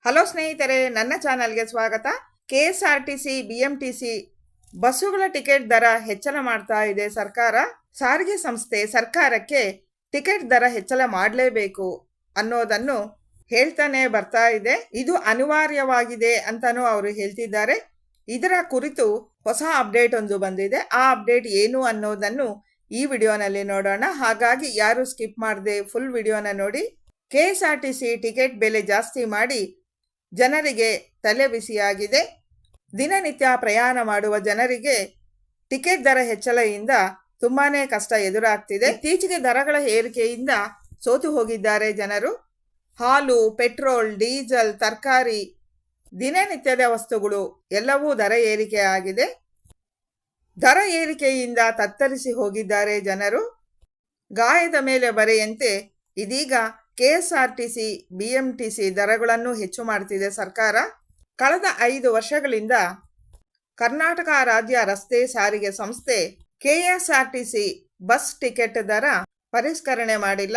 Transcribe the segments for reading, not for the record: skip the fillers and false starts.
Hello ಸ್ನೇಹಿತರೆ, ನನ್ನ ಚಾನಲ್ಗೆ ಸ್ವಾಗತ. KSRTC BMTC ಬಸ್ಸುಗಳ ಟಿಕೆಟ್ ದರ ಹೆಚ್ಚಳ ಮಾಡ್ತಾ ಇದೆ ಸರ್ಕಾರ. ಸಾರಿಗೆ ಸಂಸ್ಥೆ ಸರ್ಕಾರಕ್ಕೆ ಟಿಕೆಟ್ ದರ ಹೆಚ್ಚಳ ಮಾಡಲೇಬೇಕು ಅನ್ನೋದನ್ನು ಹೇಳ್ತಾನೆ ಬರ್ತಾ ಇದೆ. ಇದು ಅನಿವಾರ್ಯವಾಗಿದೆ ಅಂತಾನೂ ಅವರು ಹೇಳ್ತಿದ್ದಾರೆ. ಇದರ ಕುರಿತು ಹೊಸ ಅಪ್ಡೇಟ್ ಒಂದು ಬಂದಿದೆ. ಆ ಅಪ್ಡೇಟ್ ಏನು ಅನ್ನೋದನ್ನು ಈ ವಿಡಿಯೋನಲ್ಲಿ ನೋಡೋಣ. ಹಾಗಾಗಿ ಯಾರು ಸ್ಕಿಪ್ ಮಾಡದೆ ಫುಲ್ ವಿಡಿಯೋನ ನೋಡಿ. KSRTC ಟಿಕೆಟ್ ಬೆಲೆ ಜಾಸ್ತಿ ಮಾಡಿ ಜನರಿಗೆ ತಲೆ ಬಿಸಿಯಾಗಿದೆ. ದಿನನಿತ್ಯ ಪ್ರಯಾಣ ಮಾಡುವ ಜನರಿಗೆ ಟಿಕೆಟ್ ದರ ಹೆಚ್ಚಳದಿಂದ ತುಂಬಾನೇ ಕಷ್ಟ ಎದುರಾಗ್ತಿದೆ. ಇತ್ತೀಚೆಗೆ ದರಗಳ ಏರಿಕೆಯಿಂದ ಸೋತು ಹೋಗಿದ್ದಾರೆ ಜನರು. ಹಾಲು, ಪೆಟ್ರೋಲ್, ಡೀಸೆಲ್, ತರಕಾರಿ, ದಿನನಿತ್ಯದ ವಸ್ತುಗಳು ಎಲ್ಲವೂ ದರ ಏರಿಕೆ ಆಗಿದೆ. ದರ ಏರಿಕೆಯಿಂದ ತತ್ತರಿಸಿ ಹೋಗಿದ್ದಾರೆ ಜನರು. ಗಾಯದ ಮೇಲೆ ಬರೆಯಂತೆ ಇದೀಗ KSRTC BMTC ದರಗಳನ್ನು ಹೆಚ್ಚು ಮಾಡ್ತಿದೆ ಸರ್ಕಾರ. ಕಳೆದ 5 ವರ್ಷಗಳಿಂದ ಕರ್ನಾಟಕ ರಾಜ್ಯ ರಸ್ತೆ ಸಾರಿಗೆ ಸಂಸ್ಥೆ KSRTC ಬಸ್ ಟಿಕೆಟ್ ದರ ಪರಿಷ್ಕರಣೆ ಮಾಡಿಲ್ಲ.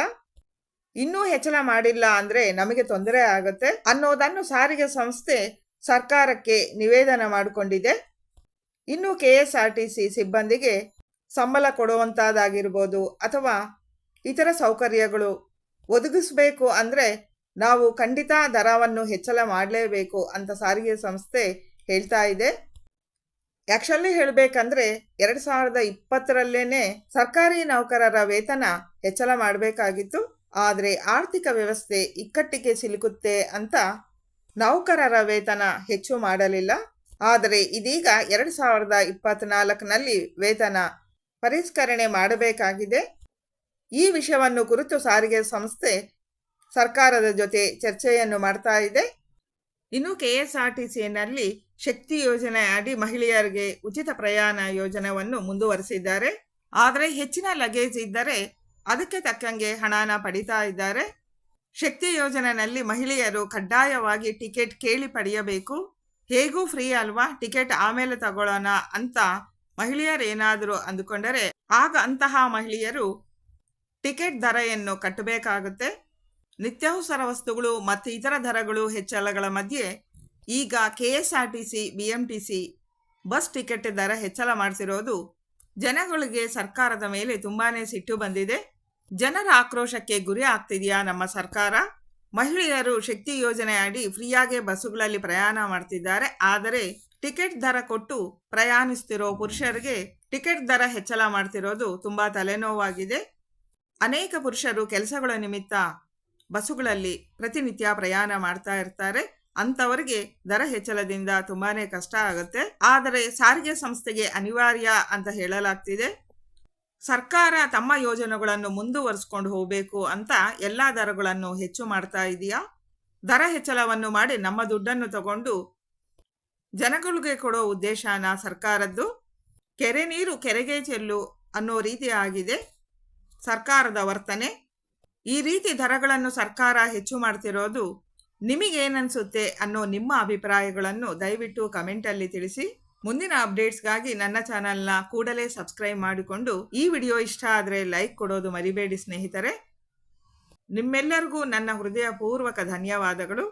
ಇನ್ನೂ ಹೆಚ್ಚಳ ಮಾಡಿಲ್ಲ ಅಂದ್ರೆ ನಮಗೆ ತೊಂದರೆ ಆಗುತ್ತೆ ಅನ್ನೋದನ್ನು ಸಾರಿಗೆ ಸಂಸ್ಥೆ ಸರ್ಕಾರಕ್ಕೆ ನಿವೇದನ ಮಾಡಿಕೊಂಡಿದೆ. ಇನ್ನು KSRTC ಸಿಬ್ಬಂದಿಗೆ ಸಂಬಳ ಕೊಡುವಂತಾದಾಗಿರ್ಬೋದು ಅಥವಾ ಇತರ ಸೌಕರ್ಯಗಳು ಒದಗಿಸಬೇಕು ಅಂದರೆ ನಾವು ಖಂಡಿತ ದರವನ್ನು ಹೆಚ್ಚಳ ಮಾಡಲೇಬೇಕು ಅಂತ ಸಾರಿಗೆ ಸಂಸ್ಥೆ ಹೇಳ್ತಾ ಇದೆ. ಆ್ಯಕ್ಚುಲಿ ಹೇಳಬೇಕಂದ್ರೆ 2020ರಲ್ಲೇನೆ ಸರ್ಕಾರಿ ನೌಕರರ ವೇತನ ಹೆಚ್ಚಳ ಮಾಡಬೇಕಾಗಿತ್ತು. ಆದರೆ ಆರ್ಥಿಕ ವ್ಯವಸ್ಥೆ ಇಕ್ಕಟ್ಟಿಗೆ ಸಿಲುಕುತ್ತೆ ಅಂತ ನೌಕರರ ವೇತನ ಹೆಚ್ಚು ಮಾಡಲಿಲ್ಲ. ಆದರೆ ಇದೀಗ 2024ನಲ್ಲಿ ವೇತನ ಪರಿಷ್ಕರಣೆ ಮಾಡಬೇಕಾಗಿದೆ. ಈ ವಿಷಯವನ್ನು ಕುರಿತು ಸಾರಿಗೆ ಸಂಸ್ಥೆ ಸರ್ಕಾರದ ಜೊತೆ ಚರ್ಚೆಯನ್ನು ಮಾಡ್ತಾ ಇದೆ. ಇನ್ನು KSRTCನಲ್ಲಿ ಶಕ್ತಿ ಯೋಜನೆ ಅಡಿ ಮಹಿಳೆಯರಿಗೆ ಉಚಿತ ಪ್ರಯಾಣ ಯೋಜನೆಯನ್ನು ಮುಂದುವರಿಸಿದ್ದಾರೆ. ಆದರೆ ಹೆಚ್ಚಿನ ಲಗೇಜ್ ಇದ್ದರೆ ಅದಕ್ಕೆ ತಕ್ಕಂಗೆ ಹಣನ ಪಡಿತಾ ಇದ್ದಾರೆ. ಶಕ್ತಿ ಯೋಜನೆಯಲ್ಲಿ ಮಹಿಳೆಯರು ಕಡ್ಡಾಯವಾಗಿ ಟಿಕೆಟ್ ಕೇಳಿ ಪಡೆಯಬೇಕು. ಹೇಗೂ ಫ್ರೀ ಅಲ್ವಾ, ಟಿಕೆಟ್ ಆಮೇಲೆ ತಗೊಳ್ಳೋಣ ಅಂತ ಮಹಿಳೆಯರು ಏನಾದರೂ ಅಂದುಕೊಂಡರೆ ಆಗ ಅಂತಹ ಮಹಿಳೆಯರು ಟಿಕೆಟ್ ದರೆಯನ್ನು ಕಟ್ಟಬೇಕಾಗುತ್ತೆ. ನಿತ್ಯಾವಸರ ವಸ್ತುಗಳು ಮತ್ತು ಇತರ ದರಗಳು ಹೆಚ್ಚಳಗಳ ಮಧ್ಯೆ ಈಗ KSRTC BMTC ಬಸ್ ಟಿಕೆಟ್ ದರ ಹೆಚ್ಚಳ ಮಾಡಿಸಿರೋದು ಜನಗಳಿಗೆ ಸರ್ಕಾರದ ಮೇಲೆ ತುಂಬಾನೇ ಸಿಟ್ಟು ಬಂದಿದೆ. ಜನರ ಆಕ್ರೋಶಕ್ಕೆ ಗುರಿ ಆಗ್ತಿದೆಯಾ ನಮ್ಮ ಸರ್ಕಾರ? ಮಹಿಳೆಯರು ಶಕ್ತಿ ಯೋಜನೆ ಅಡಿ ಫ್ರೀಯಾಗಿ ಬಸ್ಸುಗಳಲ್ಲಿ ಪ್ರಯಾಣ ಮಾಡ್ತಿದ್ದಾರೆ. ಆದರೆ ಟಿಕೆಟ್ ದರ ಕೊಟ್ಟು ಪ್ರಯಾಣಿಸ್ತಿರೋ ಪುರುಷರಿಗೆ ಟಿಕೆಟ್ ದರ ಹೆಚ್ಚಳ ಮಾಡ್ತಿರೋದು ತುಂಬಾ ತಲೆನೋವಾಗಿದೆ. ಅನೇಕ ಪುರುಷರು ಕೆಲಸಗಳ ನಿಮಿತ್ತ ಬಸ್ಸುಗಳಲ್ಲಿ ಪ್ರತಿನಿತ್ಯ ಪ್ರಯಾಣ ಮಾಡ್ತಾ ಇರ್ತಾರೆ. ಅಂಥವರಿಗೆ ದರ ಹೆಚ್ಚಳದಿಂದ ತುಂಬಾನೇ ಕಷ್ಟ ಆಗುತ್ತೆ. ಆದರೆ ಸಾರಿಗೆ ಸಂಸ್ಥೆಗೆ ಅನಿವಾರ್ಯ ಅಂತ ಹೇಳಲಾಗ್ತಿದೆ. ಸರ್ಕಾರ ತಮ್ಮ ಯೋಜನೆಗಳನ್ನು ಮುಂದುವರಿಸ್ಕೊಂಡು ಹೋಗಬೇಕು ಅಂತ ಎಲ್ಲ ದರಗಳನ್ನು ಹೆಚ್ಚು ಮಾಡ್ತಾ ಇದೆಯಾ? ದರ ಹೆಚ್ಚಳವನ್ನು ಮಾಡಿ ನಮ್ಮ ದುಡ್ಡನ್ನು ತಗೊಂಡು ಜನಗಳಿಗೆ ಕೊಡೋ ಉದ್ದೇಶನ ಸರ್ಕಾರದ್ದು. ಕೆರೆ ನೀರು ಕೆರೆಗೆ ಚೆಲ್ಲು ಅನ್ನೋ ರೀತಿ ಆಗಿದೆ ಸರ್ಕಾರದ ವರ್ತನೆ. ಈ ರೀತಿ ದರಗಳನ್ನು ಸರ್ಕಾರ ಹೆಚ್ಚು ಮಾಡ್ತಿರೋದು ನಿಮಗೇನನ್ಸುತ್ತೆ ಅನ್ನೋ ನಿಮ್ಮ ಅಭಿಪ್ರಾಯಗಳನ್ನು ದಯವಿಟ್ಟು ಕಮೆಂಟಲ್ಲಿ ತಿಳಿಸಿ. ಮುಂದಿನ ಅಪ್ಡೇಟ್ಸ್ಗಾಗಿ ನನ್ನ ಚಾನಲ್ನ ಕೂಡಲೇ ಸಬ್ಸ್ಕ್ರೈಬ್ ಮಾಡಿಕೊಂಡು ಈ ವಿಡಿಯೋ ಇಷ್ಟ ಆದರೆ ಲೈಕ್ ಕೊಡೋದು ಮರಿಬೇಡಿ ಸ್ನೇಹಿತರೆ. ನಿಮ್ಮೆಲ್ಲರಿಗೂ ನನ್ನ ಹೃದಯಪೂರ್ವಕ ಧನ್ಯವಾದಗಳು.